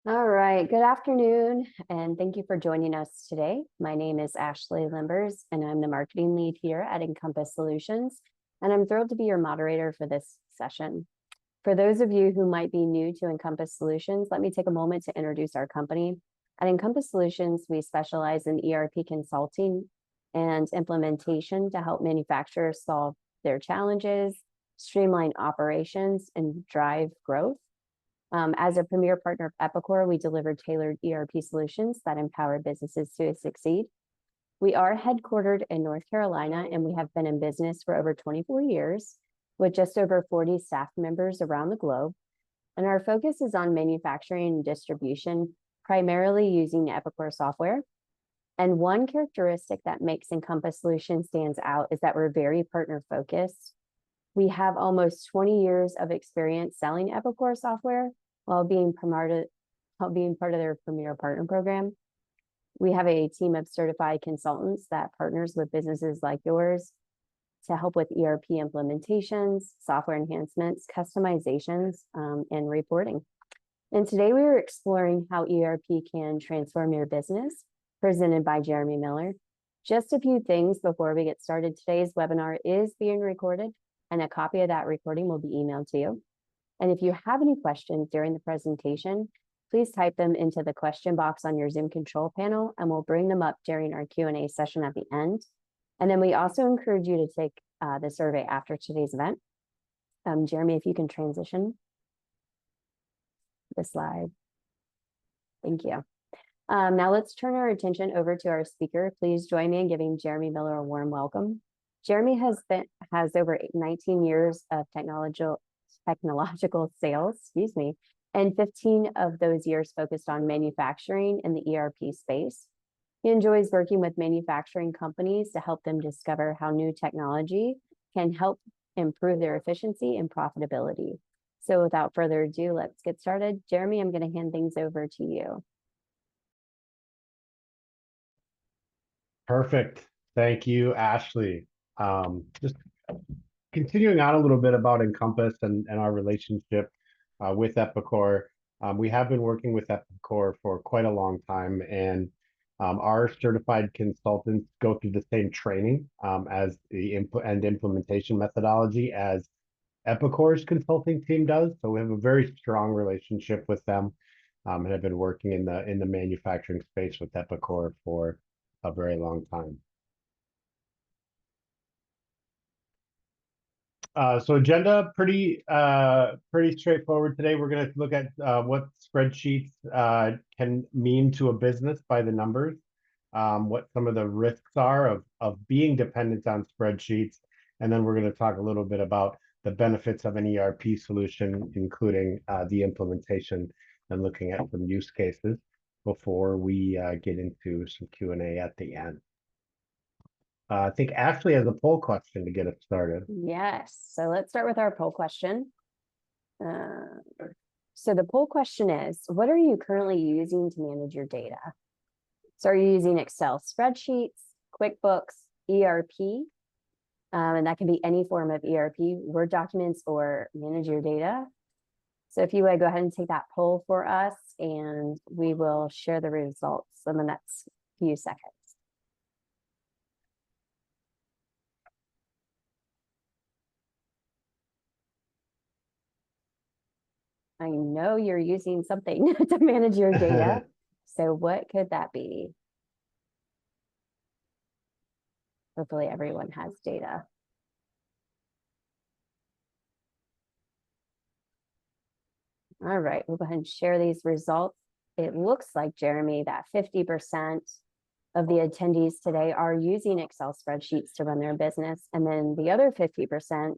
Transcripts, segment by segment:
All right, good afternoon, and thank you for joining us today. My name is Ashley Limbers, and I'm the marketing lead here at Encompass Solutions, and I'm thrilled to be your moderator for this session. For those of you who might be new to Encompass Solutions, let me take a moment to introduce our company. At Encompass Solutions, we specialize in ERP consulting and implementation to help manufacturers solve their challenges, streamline operations, and drive growth. As a premier partner of Epicor, we deliver tailored ERP solutions that empower businesses to succeed. We are headquartered in North Carolina, and we have been in business for over 24 years with just over 40 staff members around the globe. And our focus is on manufacturing and distribution, primarily using Epicor software. And one characteristic that makes Encompass Solutions stands out is that we're very partner focused. We have almost 20 years of experience selling Epicor software while being part of their Premier Partner Program. We have a team of certified consultants that partners with businesses like yours to help with ERP implementations, software enhancements, customizations, and reporting. And today we are exploring how ERP can transform your business, presented by Jeremy Miller. Just a few things before we get started. Today's webinar is being recorded, and a copy of that recording will be emailed to you. And if you have any questions during the presentation, please type them into the question box on your Zoom control panel, and we'll bring them up during our Q&A session at the end. And then we also encourage you to take the survey after today's event. Jeremy, if you can transition the slide. Thank you. Now let's turn our attention over to our speaker. Please join me in giving Jeremy Miller a warm welcome. Jeremy has over 19 years of technological sales, and 15 of those years focused on manufacturing in the ERP space. He enjoys working with manufacturing companies to help them discover how new technology can help improve their efficiency and profitability. So without further ado, let's get started. Jeremy, I'm going to hand things over to you. Perfect. Thank you, Ashley. Just continuing on a little bit about Encompass and our relationship with Epicor. We have been working with Epicor for quite a long time, and our certified consultants go through the same training as the implementation methodology as Epicor's consulting team does. So we have a very strong relationship with them, and have been working in the manufacturing space with Epicor for a very long time. So agenda pretty straightforward today. We're going to look at what spreadsheets can mean to a business by the numbers, what some of the risks are of being dependent on spreadsheets, and then we're going to talk a little bit about the benefits of an ERP solution, including the implementation and looking at some use cases before we get into some Q&A at the end. I think Ashley has a poll question to get us started. Yes, so let's start with our poll question. So the poll question is, what are you currently using to manage your data? So are you using Excel spreadsheets, QuickBooks, ERP? And that can be any form of ERP, Word documents, or manage your data. So if you would go ahead and take that poll for us, and we will share the results in the next few seconds. I know you're using something to manage your data. So what could that be? Hopefully everyone has data. All right, we'll go ahead and share these results. It looks like, Jeremy, that 50% of the attendees today are using Excel spreadsheets to run their business. And then the other 50%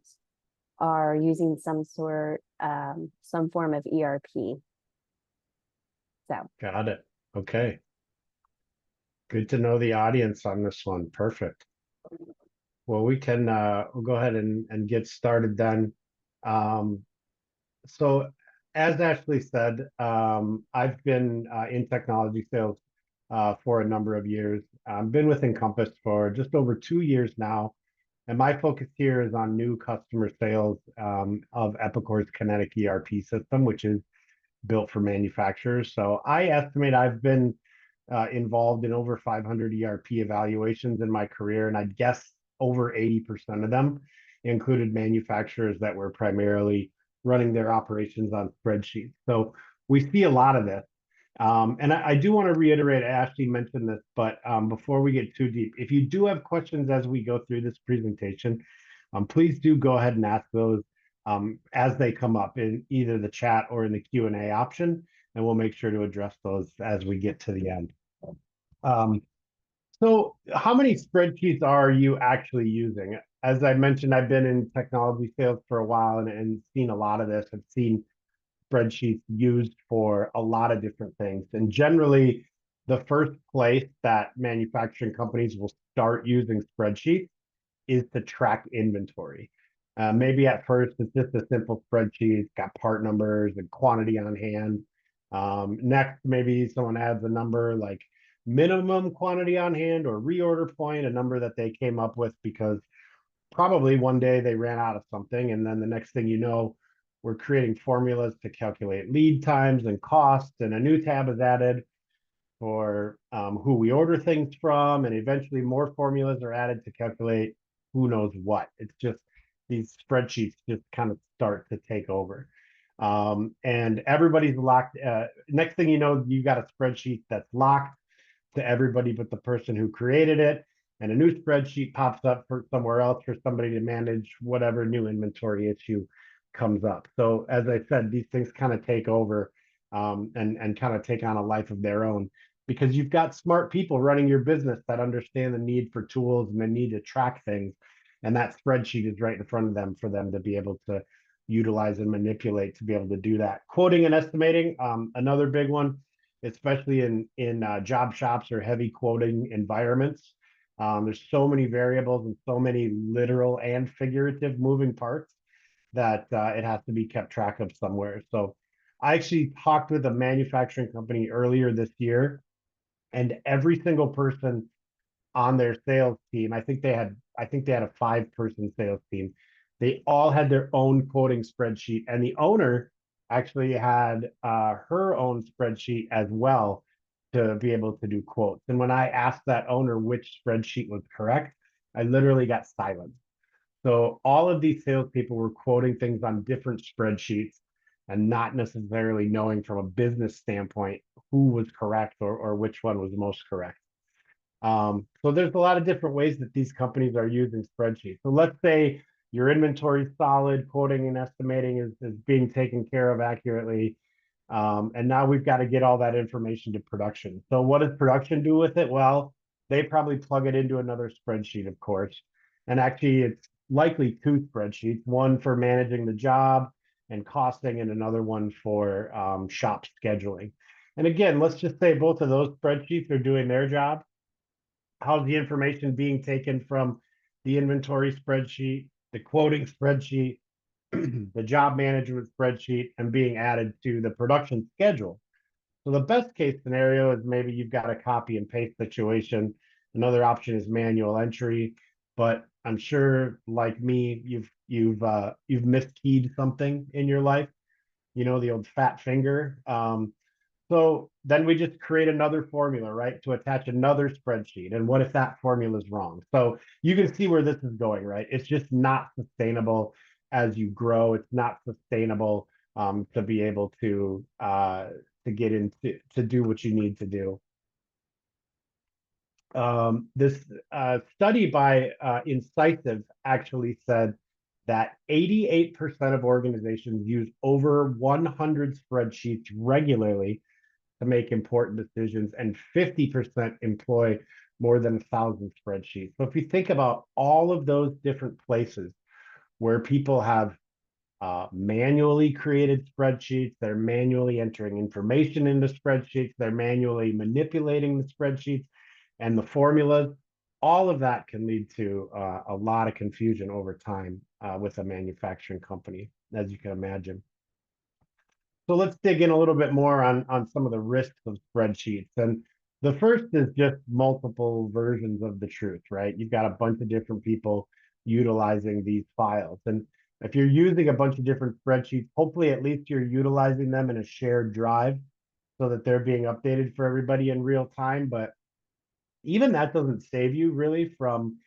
are using some form of ERP. So got it. Okay. Good to know the audience on this one. Perfect. Well, we can we'll go ahead and get started then. So as Ashley said, I've been in technology sales for a number of years. I've been with Encompass for just over 2 years now. And my focus here is on new customer sales of Epicor's Kinetic ERP system, which is built for manufacturers. So I estimate I've been involved in over 500 ERP evaluations in my career, and I'd guess over 80% of them included manufacturers that were primarily running their operations on spreadsheets. So we see a lot of this. And I do want to reiterate, Ashley mentioned this, but before we get too deep, if you do have questions as we go through this presentation, please do go ahead and ask those as they come up in either the chat or in the Q&A option, and we'll make sure to address those as we get to the end. So how many spreadsheets are you actually using? As I mentioned, I've been in technology sales for a while and seen a lot of this. I've seen spreadsheets used for a lot of different things. And generally, the first place that manufacturing companies will start using spreadsheets is to track inventory. Maybe at first it's just a simple spreadsheet, it's got part numbers and quantity on hand. Next, maybe someone adds a number like minimum quantity on hand or reorder point, a number that they came up with because probably one day they ran out of something. And then the next thing you know, we're creating formulas to calculate lead times and costs, and a new tab is added for who we order things from, and eventually more formulas are added to calculate who knows what. It's just these spreadsheets just kind of start to take over. And everybody's locked. Next thing you know, you got a spreadsheet that's locked to everybody but the person who created it. And a new spreadsheet pops up for somewhere else for somebody to manage whatever new inventory issue comes up. So as I said, these things kind of take over and kind of take on a life of their own, because you've got smart people running your business that understand the need for tools and the need to track things. And that spreadsheet is right in front of them for them to be able to utilize and manipulate to be able to do that. Quoting and estimating, another big one, especially in job shops or heavy quoting environments. There's so many variables and so many literal and figurative moving parts that it has to be kept track of somewhere. So I actually talked with a manufacturing company earlier this year, and every single person on their sales team, I think they had a 5-person sales team. They all had their own quoting spreadsheet, and the owner actually had her own spreadsheet as well to be able to do quotes. And when I asked that owner which spreadsheet was correct, I literally got silence. So all of these salespeople were quoting things on different spreadsheets and not necessarily knowing from a business standpoint who was correct or which one was most correct. So there's a lot of different ways that these companies are using spreadsheets. So let's say your inventory is solid, quoting and estimating is being taken care of accurately. And now we've got to get all that information to production. So what does production do with it? Well, they probably plug it into another spreadsheet, of course. And actually, it's likely 2 spreadsheets, one for managing the job and costing, and another one for shop scheduling. And again, let's just say both of those spreadsheets are doing their job. How's the information being taken from the inventory spreadsheet, the quoting spreadsheet, the job management spreadsheet, and being added to the production schedule? So the best case scenario is maybe you've got a copy and paste situation. Another option is manual entry, but I'm sure, like me, you've miskeyed something in your life, you know, the old fat finger. So then we just create another formula, right, to attach another spreadsheet. And what if that formula is wrong? So you can see where this is going, right? It's just not sustainable as you grow. It's not sustainable to be able to get into to do what you need to do. This study by Incisive actually said that 88% of organizations use over 100 spreadsheets regularly to make important decisions, and 50% employ more than 1,000 spreadsheets. So if you think about all of those different places where people have manually created spreadsheets, they're manually entering information into spreadsheets, they're manually manipulating the spreadsheets and the formulas, all of that can lead to a lot of confusion over time with a manufacturing company, as you can imagine. So let's dig in a little bit more on some of the risks of spreadsheets. And the first is just multiple versions of the truth, right? You've got a bunch of different people utilizing these files. And If you're using a bunch of different spreadsheets, hopefully at least you're utilizing them in a shared drive so that they're being updated for everybody in real time. But even that doesn't save you really from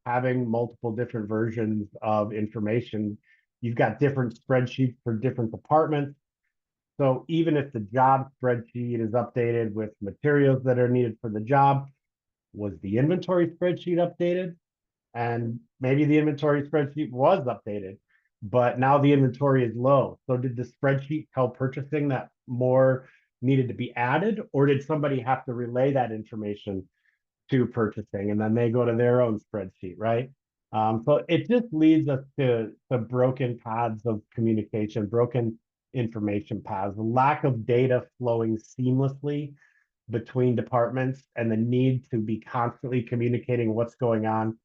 having multiple different versions of information. You've got different spreadsheets for different departments. So even if the job spreadsheet is updated with materials that are needed for the job, was the inventory spreadsheet updated? And maybe the inventory spreadsheet was updated, but now the inventory is low. So did the spreadsheet tell purchasing that more needed to be added, or did somebody have to relay that information to purchasing and then they go to their own spreadsheet, right? So it just leads us to broken paths of communication, broken information paths, lack of data flowing seamlessly between departments, and the need to be constantly communicating what's going on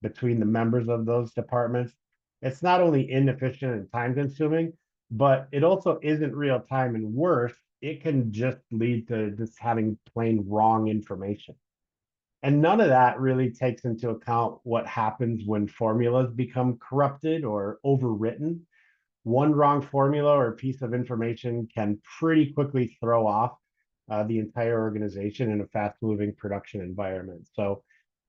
between the members of those departments. It's not only inefficient and time consuming, but it also isn't real time, and worse, it can just lead to just having plain wrong information. And none of that really takes into account what happens when formulas become corrupted or overwritten. One wrong formula or piece of information can pretty quickly throw off the entire organization in a fast moving production environment. So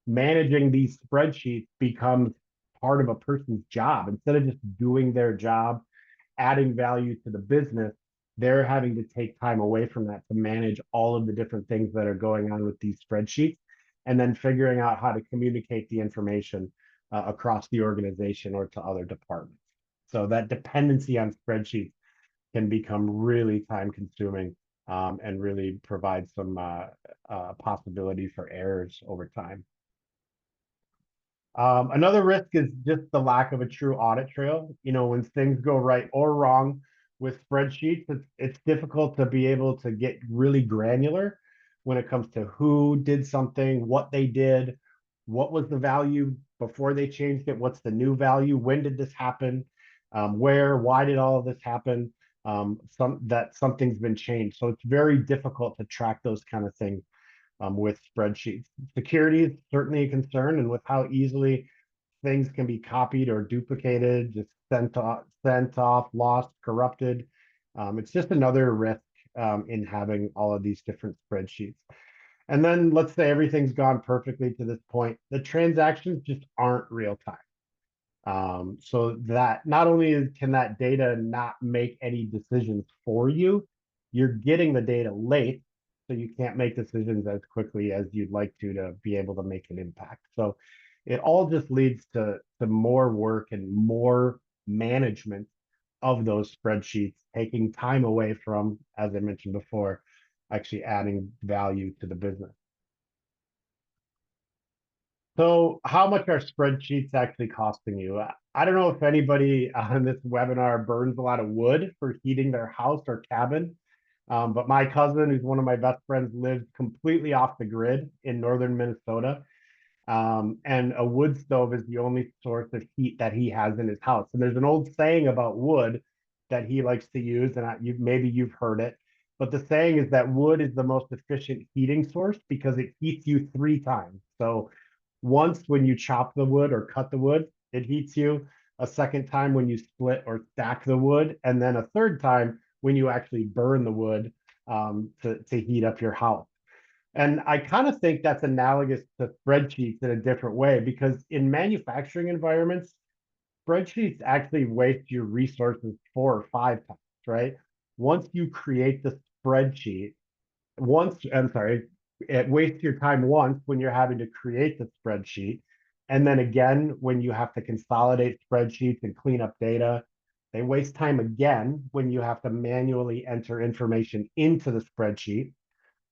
managing these spreadsheets becomes part of a person's job. Instead of just doing their job, adding value to the business, they're having to take time away from that to manage all of the different things that are going on with these spreadsheets, and then figuring out how to communicate the information across the organization or to other departments. So that dependency on spreadsheets can become really time consuming, and really provide some possibility for errors over time. Another risk is just the lack of a true audit trail. You know, when things go right or wrong with spreadsheets, it's difficult to be able to get really granular when it comes to who did something, what they did, what was the value before they changed it, what's the new value, when did this happen, where, why did all of this happen, something's been changed. So it's very difficult to track those kind of things with spreadsheets. Security is certainly a concern, and with how easily things can be copied or duplicated, just sent off, lost, corrupted. It's just another risk in having all of these different spreadsheets. And then let's say everything's gone perfectly to this point, the transactions just aren't real time. So that not only can that data not make any decisions for you, you're getting the data late, so you can't make decisions as quickly as you'd like to be able to make an impact. So it all just leads to more work and more management of those spreadsheets, taking time away from, as I mentioned before, actually adding value to the business. So how much are spreadsheets actually costing you? I don't know if anybody on this webinar burns a lot of wood for heating their house or cabin, but my cousin, who's one of my best friends, lives completely off the grid in northern Minnesota. And a wood stove is the only source of heat that he has in his house. And there's an old saying about wood that he likes to use, and maybe you've heard it, but the saying is that wood is the most efficient heating source because it heats you 3 times. So once when you chop the wood or cut the wood, it heats you. A second time when you split or stack the wood, and then a third time when you actually burn the wood to heat up your house. And I kind of think that's analogous to spreadsheets in a different way, because in manufacturing environments, spreadsheets actually waste your resources 4 or 5 times, right? Once you create the spreadsheet, I'm sorry, it wastes your time once when you're having to create the spreadsheet. And then again, when you have to consolidate spreadsheets and clean up data, they waste time again when you have to manually enter information into the spreadsheet.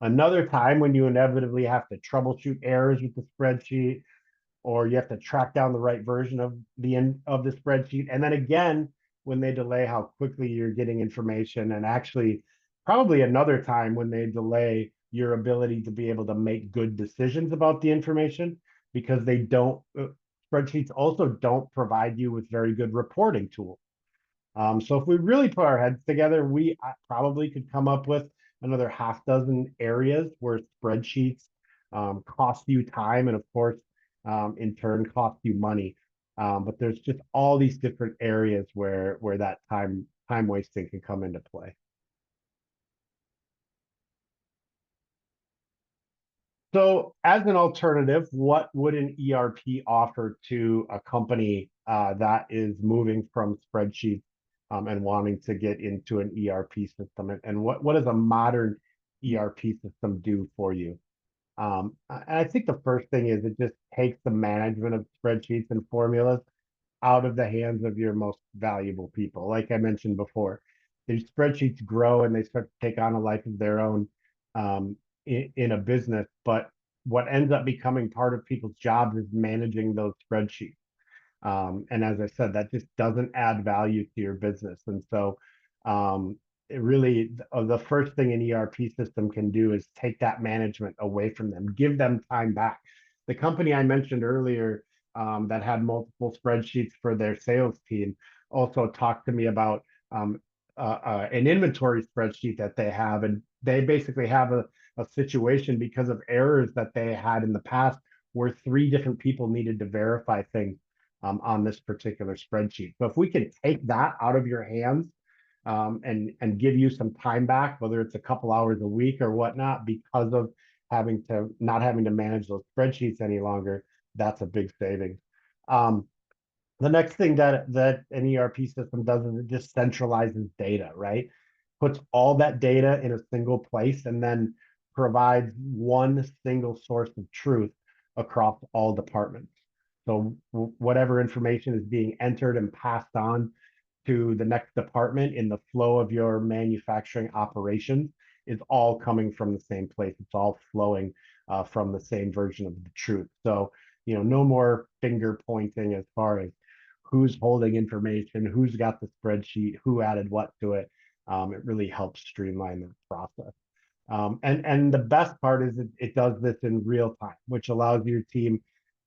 Another time when you inevitably have to troubleshoot errors with the spreadsheet, or you have to track down the right version of the end of the spreadsheet. And then again, when they delay how quickly you're getting information, and actually probably another time when they delay your ability to be able to make good decisions about the information, because they don't, spreadsheets also don't provide you with very good reporting tools. So if we really put our heads together, we probably could come up with another half dozen areas where spreadsheets cost you time, and of course, in turn, cost you money. But there's just all these different areas where that time wasting can come into play. So as an alternative, what would an ERP offer to a company that is moving from spreadsheets and wanting to get into an ERP system? And what does a modern ERP system do for you? And I think the first thing is it just takes the management of spreadsheets and formulas out of the hands of your most valuable people. Like I mentioned before, these spreadsheets grow and they start to take on a life of their own in a business. But what ends up becoming part of people's jobs is managing those spreadsheets. And as I said, that just doesn't add value to your business. And so it really, the first thing an ERP system can do is take that management away from them, give them time back. The company I mentioned earlier that had multiple spreadsheets for their sales team also talked to me about an inventory spreadsheet that they have. And they basically have a situation because of errors that they had in the past where 3 different people needed to verify things on this particular spreadsheet. So if we can take that out of your hands and give you some time back, whether it's a couple hours a week or whatnot, because of not having to manage those spreadsheets any longer, that's a big savings. The next thing that an ERP system does is it just centralizes data, right? Puts all that data in a single place and then provides one single source of truth across all departments. So whatever information is being entered and passed on to the next department in the flow of your manufacturing operations is all coming from the same place. It's all flowing from the same version of the truth. So, no more finger pointing as far as who's holding information, who's got the spreadsheet, who added what to it. It really helps streamline the process. And the best part is it does this in real time, which allows your team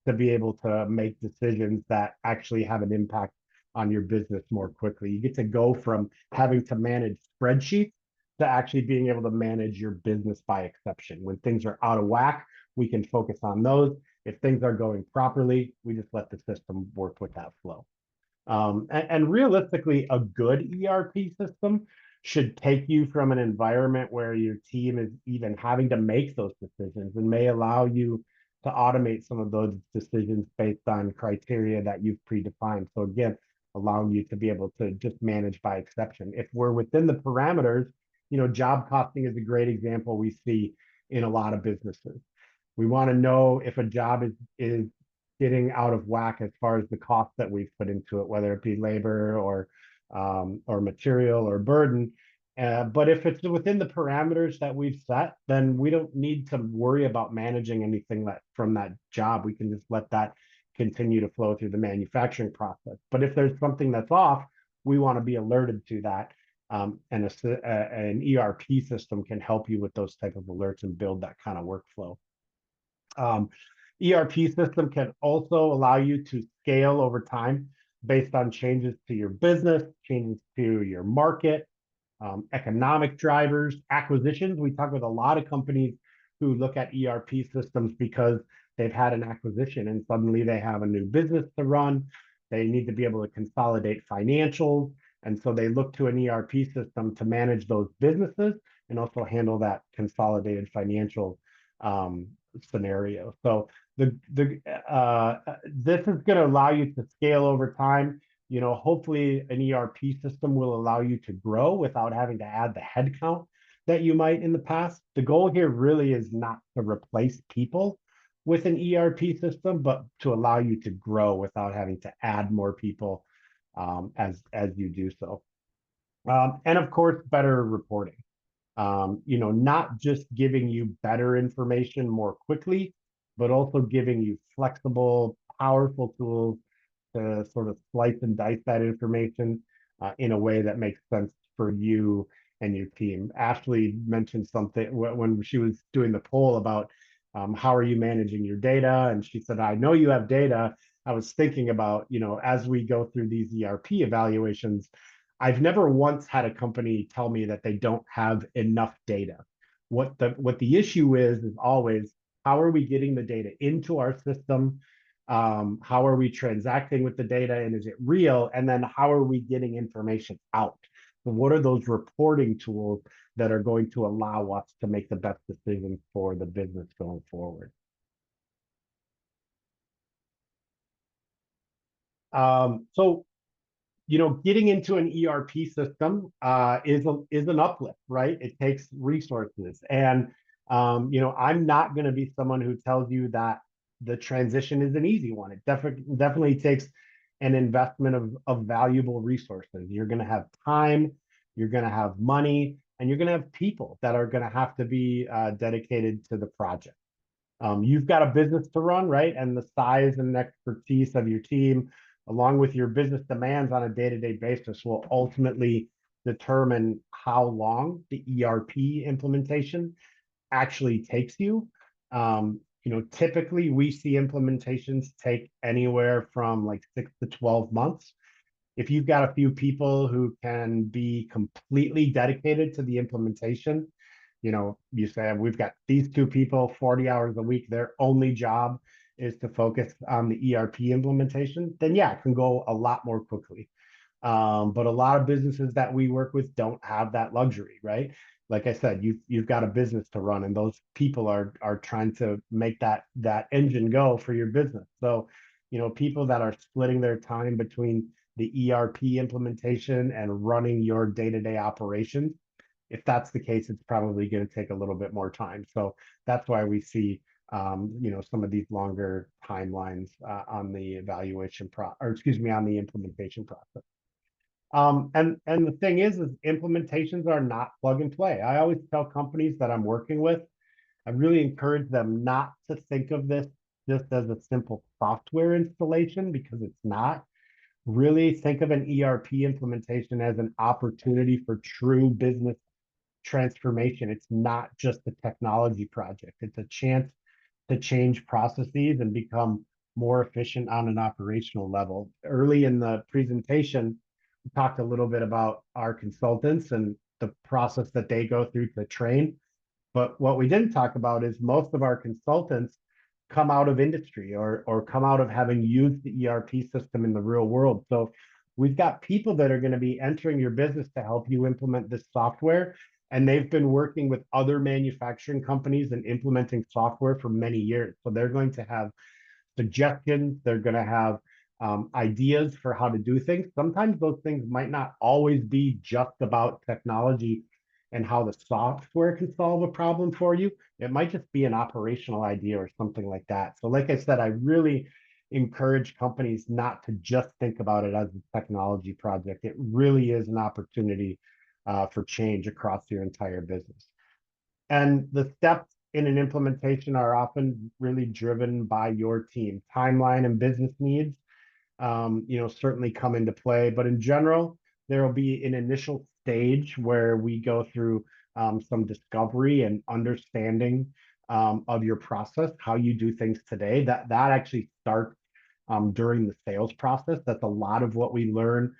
to be able to make decisions that actually have an impact on your business more quickly. You get to go from having to manage spreadsheets to actually being able to manage your business by exception. When things are out of whack, we can focus on those. If things are going properly, we just let the system work with that flow. And realistically, a good ERP system should take you from an environment where your team is even having to make those decisions and may allow you to automate some of those decisions based on criteria that you've predefined. So again, allowing you to be able to just manage by exception. If we're within the parameters, job costing is a great example we see in a lot of businesses. We want to know if a job is getting out of whack as far as the cost that we've put into it, whether it be labor or material or burden. But if it's within the parameters that we've set, then we don't need to worry about managing anything from that job. We can just let that continue to flow through the manufacturing process. But if there's something that's off, we want to be alerted to that. And an ERP system can help you with those type of alerts and build that kind of workflow. ERP system can also allow you to scale over time based on changes to your business, changes to your market, economic drivers, acquisitions. We talk with a lot of companies who look at ERP systems because they've had an acquisition and suddenly they have a new business to run. They need to be able to consolidate financials. And so they look to an ERP system to manage those businesses and also handle that consolidated financial scenario. So this is going to allow you to scale over time. Hopefully an ERP system will allow you to grow without having to add the headcount that you might in the past. The goal here really is not to replace people with an ERP system, but to allow you to grow without having to add more people as you do so. And of course, better reporting. Not just giving you better information more quickly, but also giving you flexible, powerful tools to sort of slice and dice that information in a way that makes sense for you and your team. Ashley mentioned something when she was doing the poll about how are you managing your data? And she said, I know you have data. I was thinking about, as we go through these ERP evaluations, I've never once had a company tell me that they don't have enough data. What the issue is always, how are we getting the data into our system How are we transacting with the data and is it real? And then how are we getting information out? So what are those reporting tools that are going to allow us to make the best decisions for the business going forward? So getting into an ERP system is an uplift, right? It takes resources, and I'm not going to be someone who tells you that the transition is an easy one. It definitely takes an investment of valuable resources. You're going to have time, you're going to have money, and you're going to have people that are going to have to be dedicated to the project. You've got a business to run, right? And the size and expertise of your team, along with your business demands on a day-to-day basis, will ultimately determine how long the ERP implementation actually takes you. Typically we see implementations take anywhere from like 6 to 12 months. If you've got a few people who can be completely dedicated to the implementation, you say, we've got these two people, 40 hours a week, their only job is to focus on the ERP implementation, then yeah, it can go a lot more quickly. But a lot of businesses that we work with don't have that luxury, right? Like I said, you've got a business to run, and those people are trying to make that engine go for your business. So, people that are splitting their time between the ERP implementation and running your day-to-day operations, if that's the case, it's probably going to take a little bit more time. So that's why we see some of these longer timelines on the on the implementation process. And the thing is implementations are not plug and play. I always tell companies that I'm working with, I really encourage them not to think of this just as a simple software installation, because it's not. Really think of an ERP implementation as an opportunity for true business transformation. It's not just a technology project. It's a chance to change processes and become more efficient on an operational level. Early in the presentation, we talked a little bit about our consultants and the process that they go through to train. But what we didn't talk about is most of our consultants come out of industry or come out of having used the ERP system in the real world. So we've got people that are going to be entering your business to help you implement this software. And they've been working with other manufacturing companies and implementing software for many years. So they're going to have suggestions. They're going to have ideas for how to do things. Sometimes those things might not always be just about technology and how the software can solve a problem for you. It might just be an operational idea or something like that. So like I said, I really encourage companies not to just think about it as a technology project. It really is an opportunity for change across your entire business. And the steps in an implementation are often really driven by your team. Timeline and business needs, certainly come into play. But in general, there will be an initial stage where we go through some discovery and understanding of your process, how you do things today. That actually starts during the sales process. That's a lot of what we learn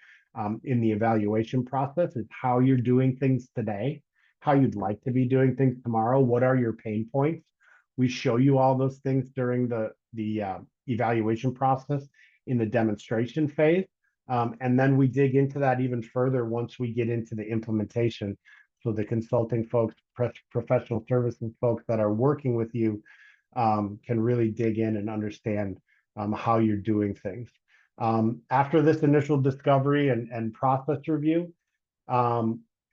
in the evaluation process, is how you're doing things today, how you'd like to be doing things tomorrow, what are your pain points. We show you all those things during the evaluation process in the demonstration phase. And then we dig into that even further once we get into the implementation. So the consulting folks, professional services folks that are working with you can really dig in and understand how you're doing things. After this initial discovery and process review,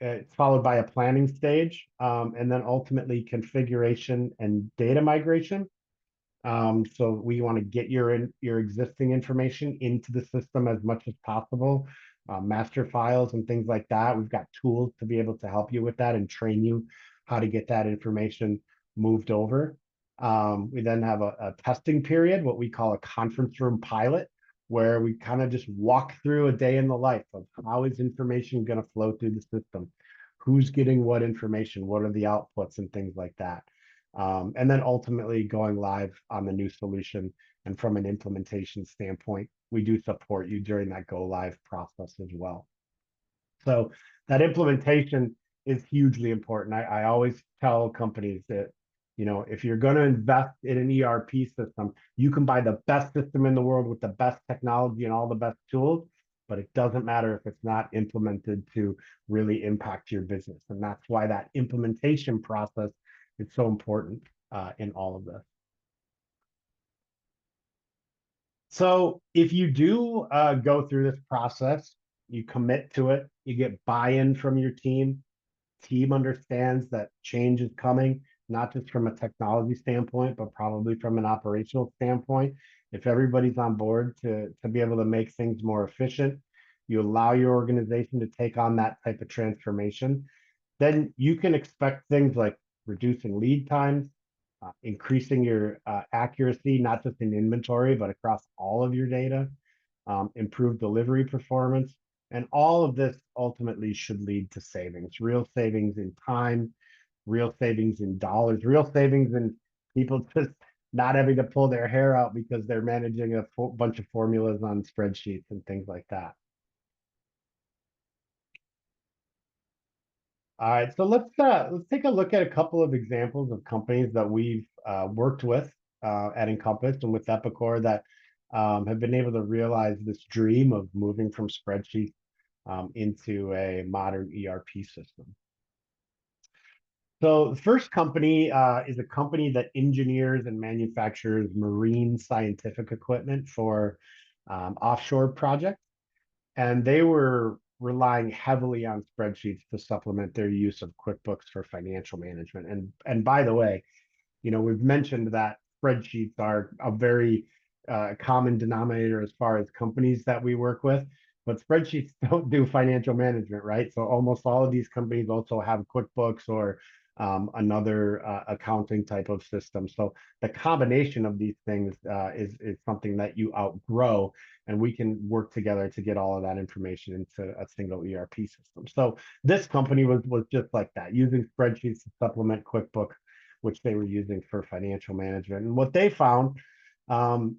it's followed by a planning stage, and then ultimately configuration and data migration. So we want to get your existing information into the system as much as possible, master files and things like that. We've got tools to be able to help you with that and train you how to get that information moved over. We then have a testing period, what we call a conference room pilot, where we kind of just walk through a day in the life of how is information going to flow through the system, who's getting what information, what are the outputs and things like that. And then ultimately going live on the new solution. And from an implementation standpoint, we do support you during that go live process as well. So that implementation is hugely important. I always tell companies that, If you're going to invest in an ERP system, you can buy the best system in the world with the best technology and all the best tools, but it doesn't matter if it's not implemented to really impact your business. And that's why that implementation process is so important in all of this. So if you do go through this process, you commit to it, you get buy-in from your team understands that change is coming, not just from a technology standpoint, but probably from an operational standpoint. If everybody's on board to be able to make things more efficient, you allow your organization to take on that type of transformation, then you can expect things like reducing lead times, increasing your accuracy, not just in inventory, but across all of your data, improve delivery performance. And all of this ultimately should lead to savings, real savings in time, real savings in dollars, real savings in people just not having to pull their hair out because they're managing a bunch of formulas on spreadsheets and things like that. All right, so let's take a look at a couple of examples of companies that we've worked with at Encompass and with Epicor that have been able to realize this dream of moving from spreadsheets into a modern ERP system. So the first company is a company that engineers and manufactures marine scientific equipment for offshore projects. And they were relying heavily on spreadsheets to supplement their use of QuickBooks for financial management. And by the way, we've mentioned that spreadsheets are a very common denominator as far as companies that we work with, but spreadsheets don't do financial management, right? So almost all of these companies also have QuickBooks or another accounting type of system. So the combination of these things is something that you outgrow, and we can work together to get all of that information into a single ERP system. So this company was just like that, using spreadsheets to supplement QuickBooks, which they were using for financial management. And what they found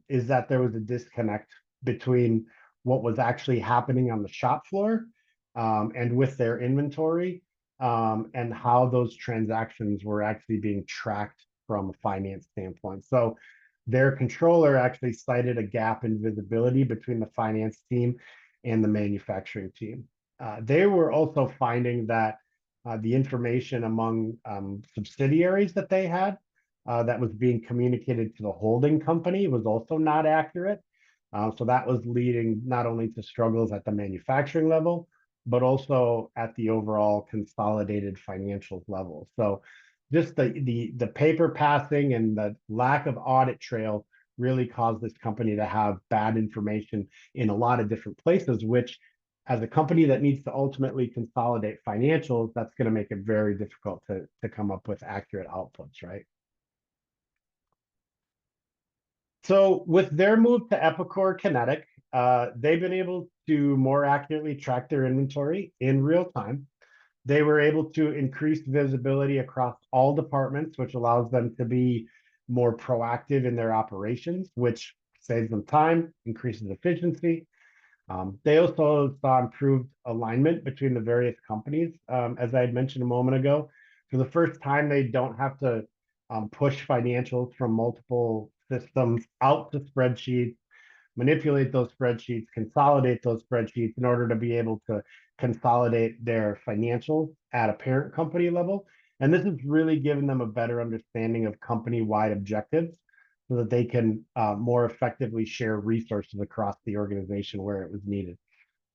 is that there was a disconnect between what was actually happening on the shop floor and with their inventory and how those transactions were actually being tracked from a finance standpoint. So their controller actually cited a gap in visibility between the finance team and the manufacturing team. They were also finding that the information among subsidiaries that they had that was being communicated to the holding company was also not accurate. So that was leading not only to struggles at the manufacturing level, but also at the overall consolidated financials level. So just the paper passing and the lack of audit trail really caused this company to have bad information in a lot of different places, which as a company that needs to ultimately consolidate financials, that's going to make it very difficult to come up with accurate outputs, right? So with their move to Epicor Kinetic, they've been able to more accurately track their inventory in real time. They were able to increase visibility across all departments, which allows them to be more proactive in their operations, which saves them time, increases efficiency. They also saw improved alignment between the various companies. As I had mentioned a moment ago, for the first time, they don't have to push financials from multiple systems out to spreadsheets, manipulate those spreadsheets, consolidate those spreadsheets in order to be able to consolidate their financials at a parent company level. And this has really given them a better understanding of company-wide objectives so that they can more effectively share resources across the organization where it was needed.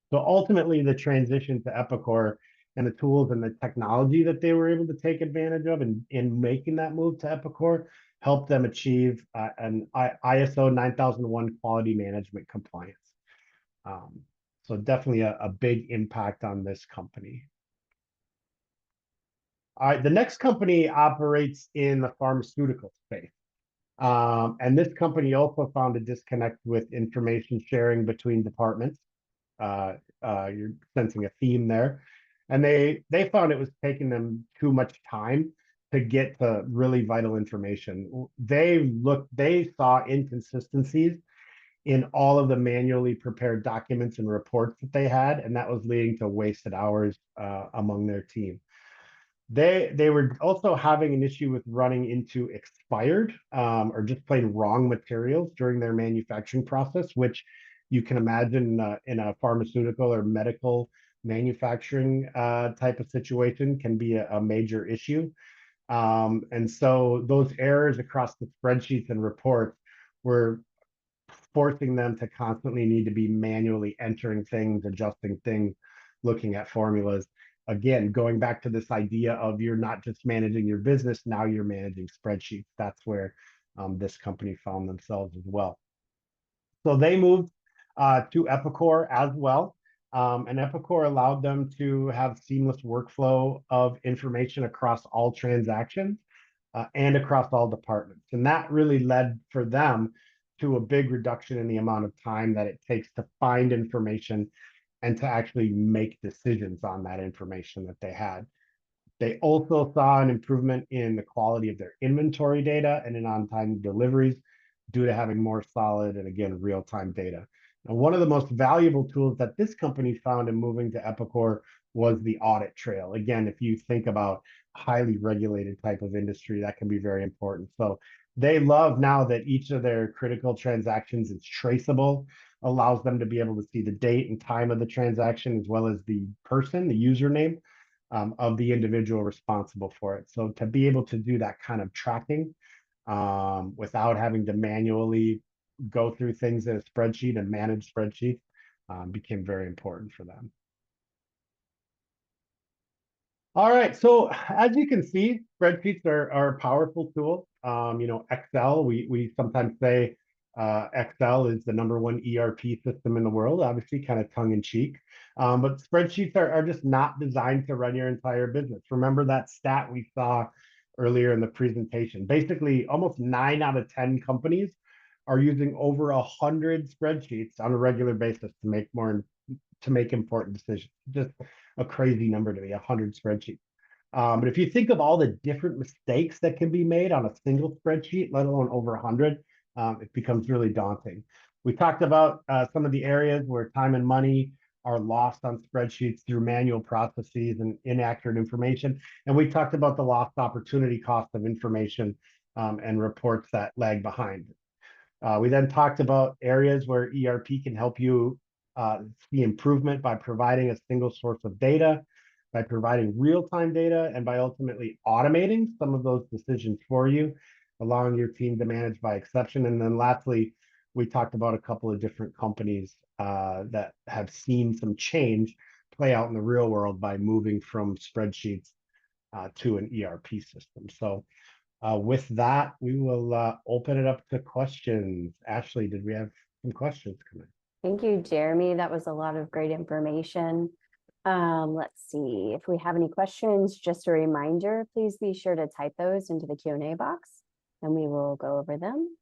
So ultimately, the transition to Epicor and the tools and the technology that they were able to take advantage of in making that move to Epicor helped them achieve an ISO 9001 quality management compliance. So definitely a big impact on this company. All right, the next company operates in the pharmaceutical space. And this company also found a disconnect with information sharing between departments. You're sensing a theme there. And they found it was taking them too much time to get to really vital information. They saw inconsistencies in all of the manually prepared documents and reports that they had, and that was leading to wasted hours among their team. They were also having an issue with running into expired or just plain wrong materials during their manufacturing process, which you can imagine in a pharmaceutical or medical manufacturing type of situation can be a major issue. And so those errors across the spreadsheets and reports were forcing them to constantly need to be manually entering things, adjusting things, looking at formulas. Again, going back to this idea of you're not just managing your business, now you're managing spreadsheets. That's where this company found themselves as well. So they moved to Epicor as well. And Epicor allowed them to have seamless workflow of information across all transactions and across all departments. And that really led for them to a big reduction in the amount of time that it takes to find information and to actually make decisions on that information that they had. They also saw an improvement in the quality of their inventory data and in on-time deliveries due to having more solid and, again, real-time data. Now, one of the most valuable tools that this company found in moving to Epicor was the audit trail. Again, if you think about highly regulated type of industry, that can be very important. So they love now that each of their critical transactions is traceable, allows them to be able to see the date and time of the transaction, as well as the person, the username of the individual responsible for it. So to be able to do that kind of tracking without having to manually go through things in a spreadsheet and manage spreadsheets became very important for them. All right, so as you can see, spreadsheets are a powerful tool. Excel, we sometimes say Excel is the #1 ERP system in the world, obviously kind of tongue in cheek. But spreadsheets are just not designed to run your entire business. Remember that stat we saw earlier in the presentation. Basically, almost 9 out of 10 companies are using over 100 spreadsheets on a regular basis to make important decisions. Just a crazy number to me, 100 spreadsheets. But if you think of all the different mistakes that can be made on a single spreadsheet, let alone over 100, it becomes really daunting. We talked about some of the areas where time and money are lost on spreadsheets through manual processes and inaccurate information. And we talked about the lost opportunity cost of information and reports that lag behind. We then talked about areas where ERP can help you see improvement by providing a single source of data, by providing real-time data, and by ultimately automating some of those decisions for you, allowing your team to manage by exception. And then lastly, we talked about a couple of different companies that have seen some change play out in the real world by moving from spreadsheets to an ERP system. So with that, we will open it up to questions. Ashley, did we have some questions come in? Thank you, Jeremy. That was a lot of great information. Let's see if we have any questions. Just a reminder, please be sure to type those into the Q&A box and we will go over them.